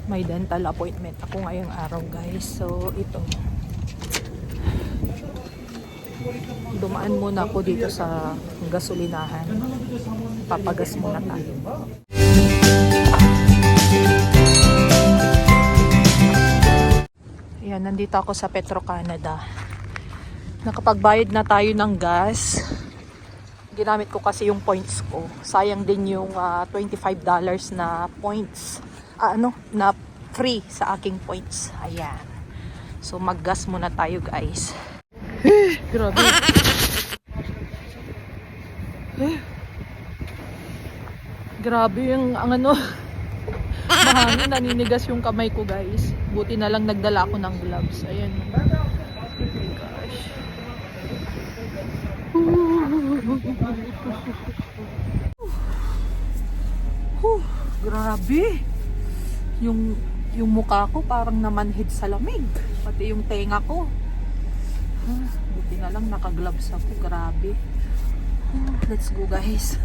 May dental appointment ako ngayong araw guys. So ito. Dumaan muna ako dito sa gasolinahan. Papagas muna tayo. Ayan, nandito ako sa Petro Canada. Nakapagbayad na tayo ng gas. Ginamit ko kasi yung points ko. Sayang din yung $25 na points. Na free sa aking points. Ayan. So maggas muna tayo guys. Grabe. Grabe yung mahangin, naninigas yung kamay ko guys. Buti na lang nagdala ako ng gloves. Ayan. Oh gosh. Grabe. Yung mukha ko parang namanhid sa lamig. Pati yung tenga ko. Buti na lang naka-gloves ako. Grabe. Let's go guys.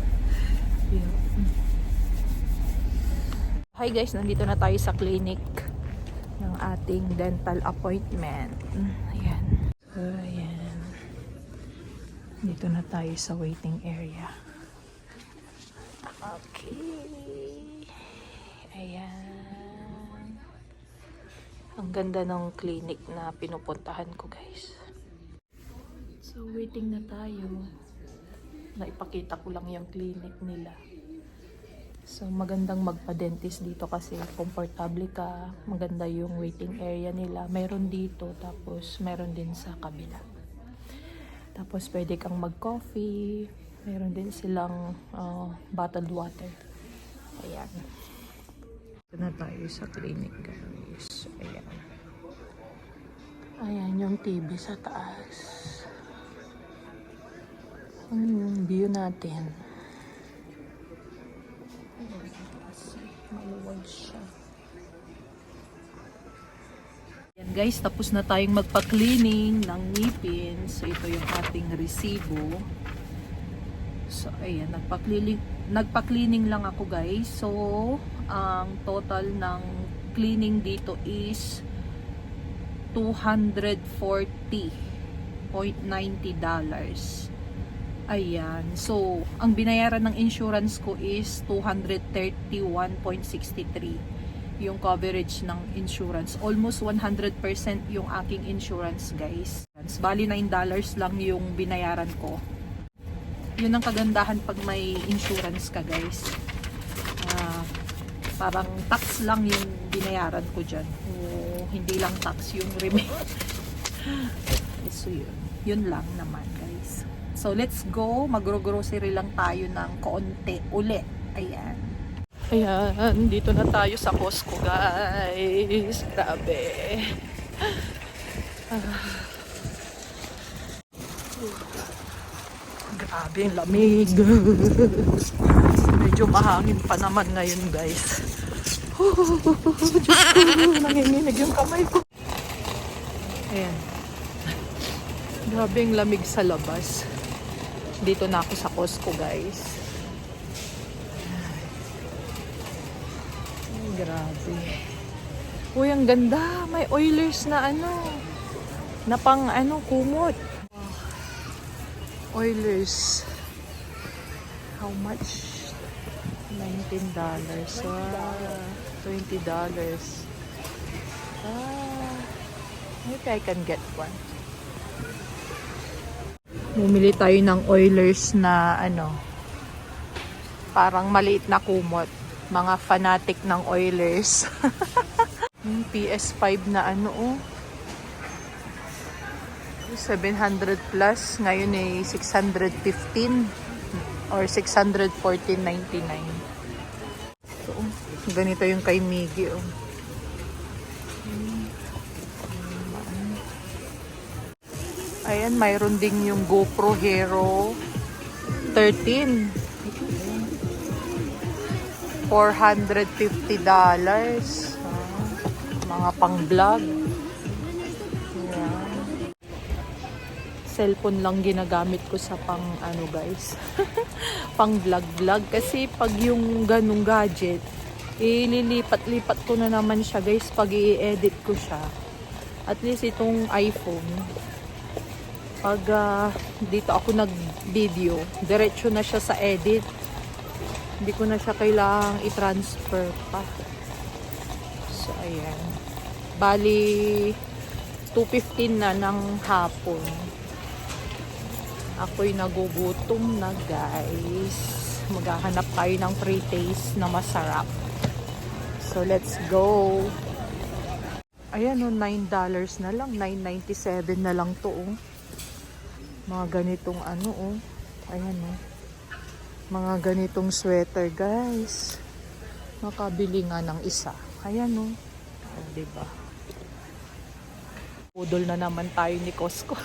Hi guys, nandito na tayo sa clinic ng ating dental appointment. Ayan. Ayan. Dito na tayo sa waiting area. Okay. Ayan. Ang ganda ng clinic na pinupuntahan ko guys. So waiting na tayo. Naipakita ko lang yung clinic nila. So magandang magpa-dentist dito kasi komportable ka. Maganda yung waiting area nila. Meron dito tapos meron din sa kabila. Tapos pwede kang mag-coffee. Meron din silang bottled water. Ayan. Ito na tayo sa clinic guys. Ayan. Ayan yung TV sa taas. Yung view natin. Maluwag siya. Ayan guys, tapos na tayong magpa-cleaning ng ngipin. So ito yung ating resibo. So ayan, nagpa-cleaning lang ako guys. So ang total ng cleaning dito is $240.90. Ayan. So, ang binayaran ng insurance ko is $231.63. Yung coverage ng insurance. Almost 100% yung aking insurance, guys. Bali, $9 lang yung binayaran ko. Yun ang kagandahan pag may insurance ka, guys. Parang tax lang yung binayaran ko dyan. O, hindi lang tax yung remain. So, yun lang naman, guys. So, let's go. Magro-grocery lang tayo ng konti ulit. Ayan. Ayan. Dito na tayo sa Costco, guys. Grabe. Grabe, ang lamig. Medyo mahangin pa naman ngayon, guys. Diyos ko, nanginginig yung kamay ko. Ayan. Grabe ang lamig sa labas. Dito na ako sa Costco, guys. Ay, grabe. Uy, ang ganda. May Oilers na na pang kumot. Oilers. How much? $19. $20. Maybe I can get one. Bumili tayo ng Oilers na parang maliit na kumot. Mga fanatic ng Oilers. Yung PS5 na 700 plus. Ngayon ay 615 or 614.99. So, ganito yung kay Miggy. Ayan, mayroon din yung GoPro Hero 13. $450. Mga pang-vlog. Cellphone lang ginagamit ko sa pang guys. Pang vlog kasi pag yung ganung gadget Ililipat-lipat ko na naman siya guys pag i-edit ko siya. At least itong iPhone, pag dito ako nag-video, diretso na siya sa edit. Hindi ko na siya kailangang i-transfer pa. So, ayan. Bali, 2:15 na ng hapon. Ako'y nagugutom na guys. Maghahanap tayo ng pre-taste na masarap. So, let's go. Ayan o, $9 na lang. $9.97 na lang to o. Mga ganitong ano o. Ayan o. Mga ganitong sweater guys. Makabili nga ng isa. Ayan o. O, diba? Pudol na naman tayo ni Costco.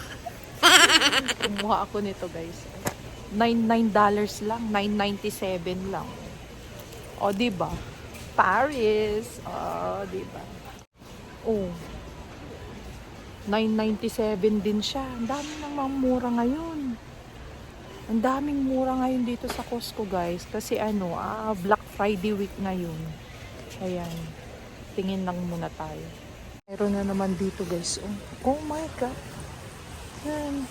Kumuha ako nito guys. $9 lang. $9.97 lang. O, diba? Paris. O, diba? O. $9.97 din siya. Ang dami namang mura ngayon. Ang daming mura ngayon dito sa Costco guys. Kasi ano, Black Friday week ngayon. Ayan. Tingin lang muna tayo. Meron na naman dito guys. Oh my God. Yan.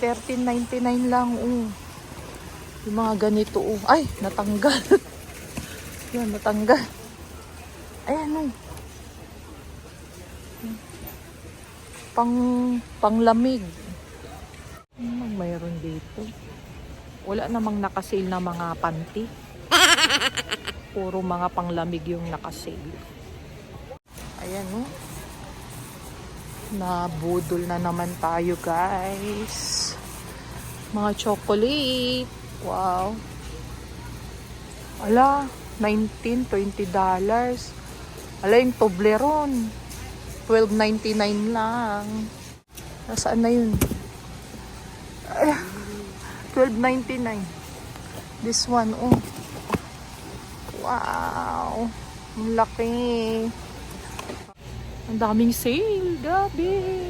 $13.99 lang. Yung mga ganito. Ay, natanggal. Yan, natanggal. Ayan panglamig. Mayroon dito. Wala namang nakasale na mga panty. Puro mga panglamig yung nakasale. Ayan Nabudol na naman tayo guys. Mga chocolate. Wow. Ala, $19, $20. Ala, yung Toblerone. $12.99 lang. Nasaan na yun? $12.99. This one, Wow. Ang laki. Ang daming sale. Gabi.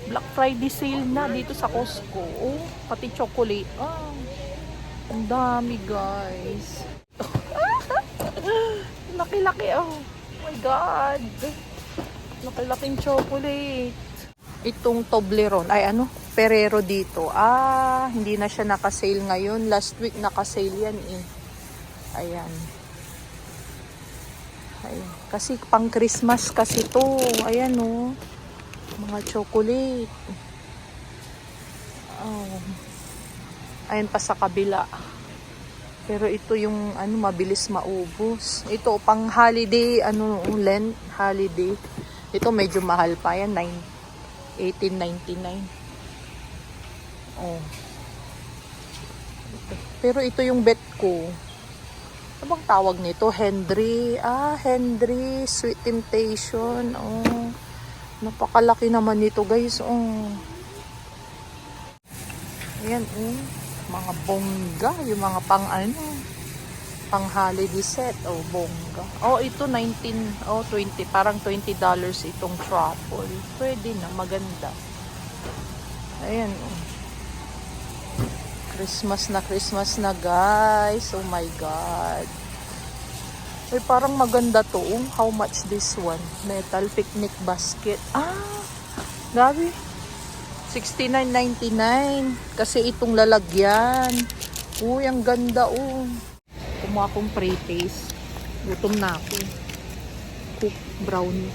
Black Friday sale na dito sa Costco. Pati chocolate. Ang dami guys. Laki-laki. Oh my God. Laki-laking chocolate. Itong Toblerone. Ay Ferrero dito. Hindi na siya nakasale ngayon. Last week nakasale yan Ayan. Kasi pang Christmas kasi to. Ayan mga chocolate. Ayan pa sa kabila. Pero ito yung mabilis maubos. Ito pang holiday, Lent holiday. Ito medyo mahal pa yan, $18.99. Pero ito yung bet ko. Ano bang tawag nito? Henry. Henry Sweet Temptation. Napakalaki naman nito, guys. Ayan, mga bongga. Yung mga pang holiday set. Bongga. Ito 19, 20. Parang $20 itong truffle. Pwede na, maganda. Ayan, Christmas na guys. Oh my God. Parang maganda to. How much this one? Metal picnic basket. Gabi. $69.99. Kasi itong lalagyan. Ang ganda Kumuha akong pre-taste. Gutom na ako. Cook brownie.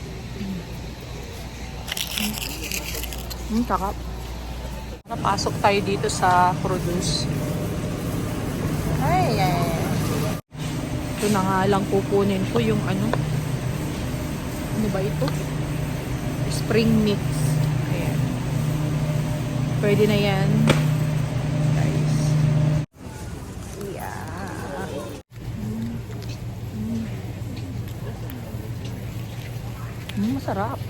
Sarap. Napasok tayo dito sa produce. Ay. Ito na nga lang kukunin ko yung ano ba ito? Spring mix. Ayan. Pwede na yan. Guys. Yeah. Masarap.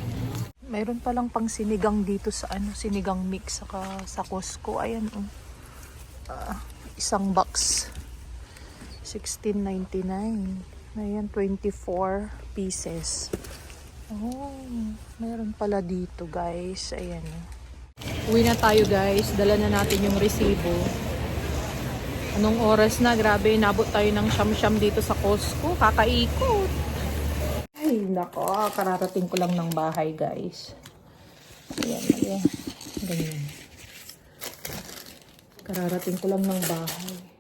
Mayroon palang pang sinigang dito sa sinigang mix sa Costco. Ayan isang box. $16.99. Ayan, 24 pieces. Mayroon pala dito, guys. Ayan. Uwi na tayo, guys. Dala na natin yung resibo. Anong oras na? Grabe, inabot tayo ng siyam-siyam dito sa Costco. Kakaikot. Ay, nako. Kararating ko lang ng bahay, guys. Ayan, ayan. Ganyan. Kararating ko lang ng bahay.